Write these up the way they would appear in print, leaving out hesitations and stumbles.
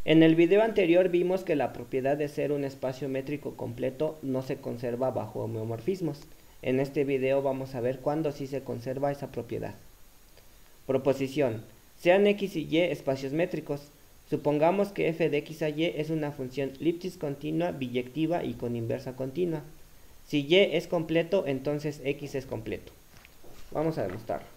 En el video anterior vimos que la propiedad de ser un espacio métrico completo no se conserva bajo homeomorfismos. En este video vamos a ver cuándo sí se conserva esa propiedad. Proposición. Sean x y y espacios métricos. Supongamos que f de x a y es una función Lipschitz continua, biyectiva y con inversa continua. Si y es completo, entonces x es completo. Vamos a demostrarlo.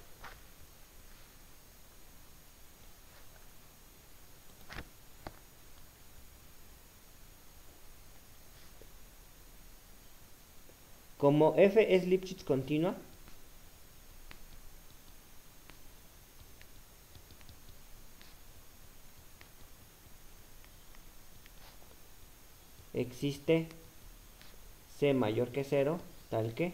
Como f es Lipschitz continua, existe c mayor que 0, tal que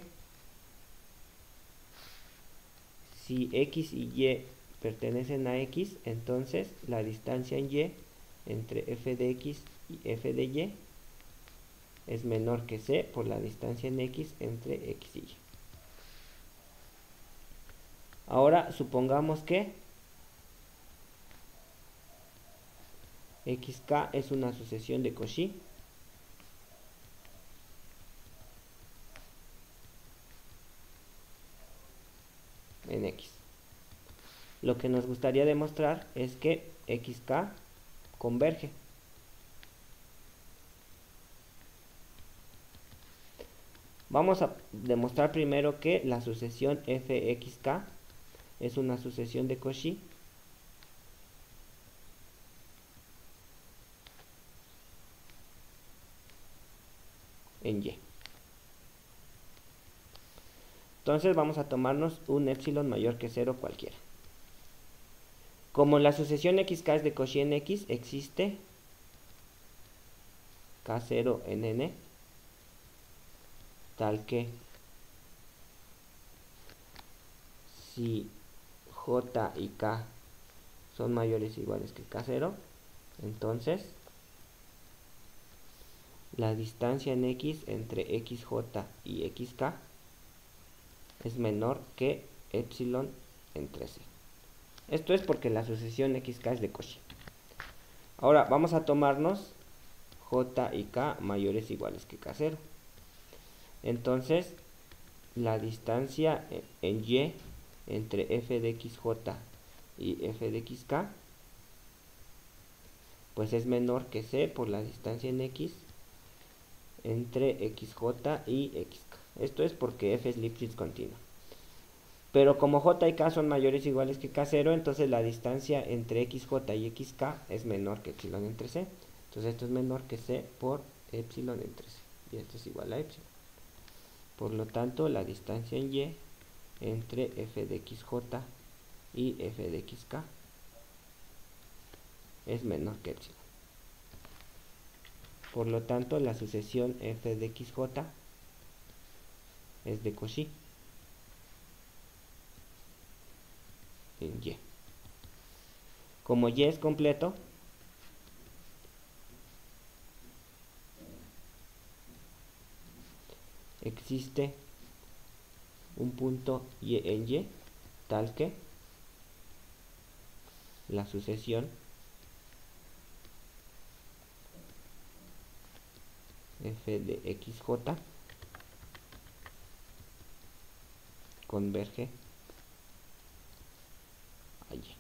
si x y y pertenecen a x, entonces la distancia en y entre f de x y f de y es menor que c por la distancia en x entre x y y. Ahora supongamos que xk es una sucesión de Cauchy en x. Lo que nos gustaría demostrar es que xk converge. Vamos a demostrar primero que la sucesión fxk es una sucesión de Cauchy en y. Entonces vamos a tomarnos un epsilon mayor que 0 cualquiera. Como la sucesión xk es de Cauchy en x, existe k0 en n, tal que si j y k son mayores o iguales que k0, entonces la distancia en x entre xj y xk es menor que epsilon entre c. Esto es porque la sucesión xk es de Cauchy. Ahora vamos a tomarnos j y k mayores o iguales que k0. Entonces la distancia en y entre f de xj y f de xk pues es menor que c por la distancia en x entre xj y xk. Esto es porque f es Lipschitz continua. Pero como j y k son mayores o iguales que k0, entonces la distancia entre xj y xk es menor que epsilon entre c. Entonces esto es menor que c por epsilon entre c. Y esto es igual a epsilon. Por lo tanto, la distancia en y entre f de xj y f de xk es menor que epsilon. Por lo tanto, la sucesión f de xj es de Cauchy en y. Como y es completo, existe un punto y en y tal que la sucesión f de xj converge a y.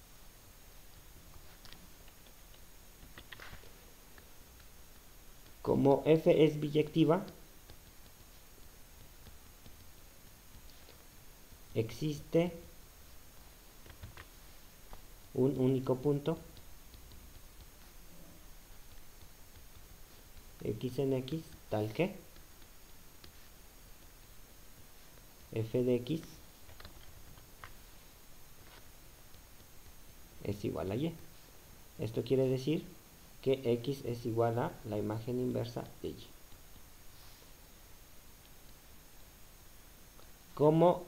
Como f es biyectiva, existe un único punto x en x tal que f de x es igual a y. Esto quiere decir que x es igual a la imagen inversa de y. Como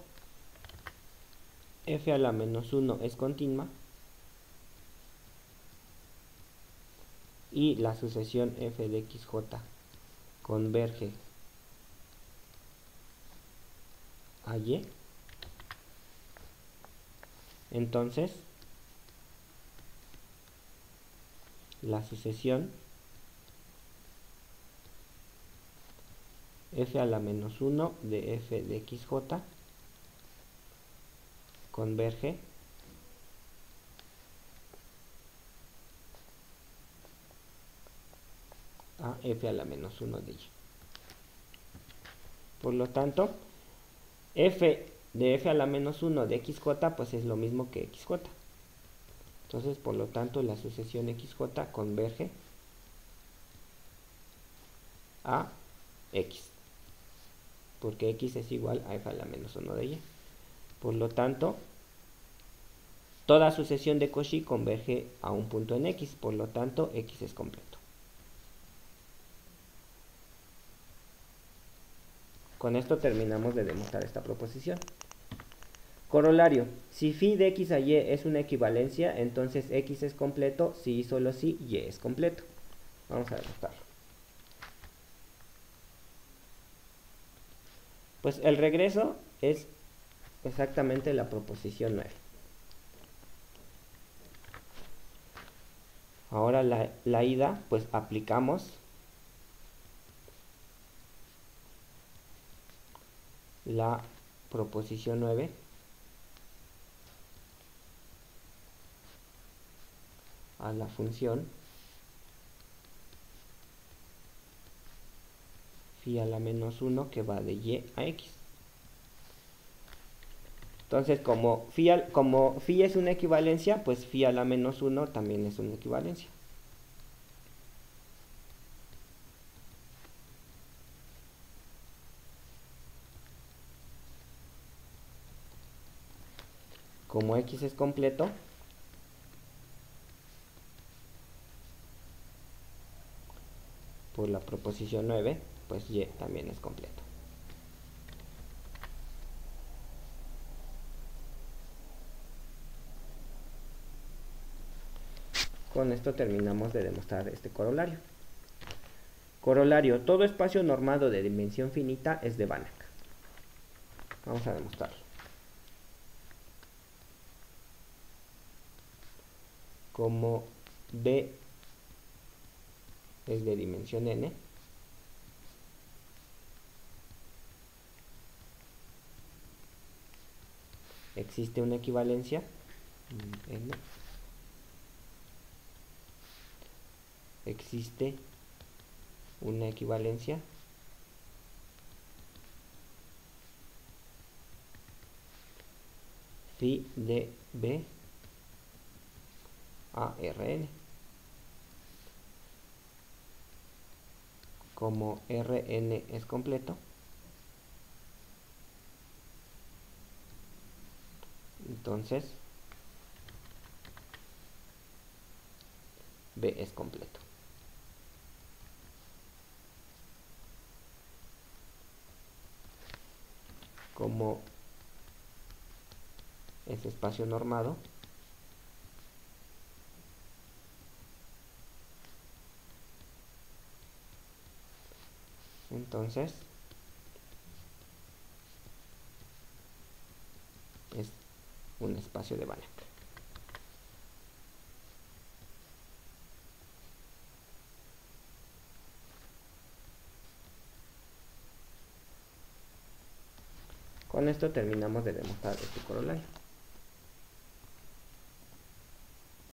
f a la menos 1 es continua y la sucesión f de xj converge a y, entonces la sucesión f a la menos 1 de f de xj converge a f a la menos 1 de y. Por lo tanto, f de f a la menos 1 de xj pues es lo mismo que xj. Entonces, por lo tanto, la sucesión xj converge a x, porque x es igual a f a la menos 1 de y. Por lo tanto, toda sucesión de Cauchy converge a un punto en x, por lo tanto, x es completo. Con esto terminamos de demostrar esta proposición. Corolario: si phi de x a y es una equivalencia, entonces x es completo si y solo si y es completo. Vamos a demostrarlo. Pues el regreso es exactamente la proposición 9. Ahora la ida, pues aplicamos la proposición 9 a la función phi a la menos 1 que va de y a x. Entonces, como phi es una equivalencia, pues phi a la menos 1 también es una equivalencia. Como x es completo, por la proposición 9, pues y también es completo. Con esto terminamos de demostrar este corolario. Corolario: todo espacio normado de dimensión finita es de Banach. Vamos a demostrarlo. Como B es de dimensión n, existe una equivalencia n, existe una equivalencia phi de B a Rn. Como Rn es completo, entonces B es completo. Como es espacio normado, entonces es un espacio de Banach. Con esto terminamos de demostrar este corolario.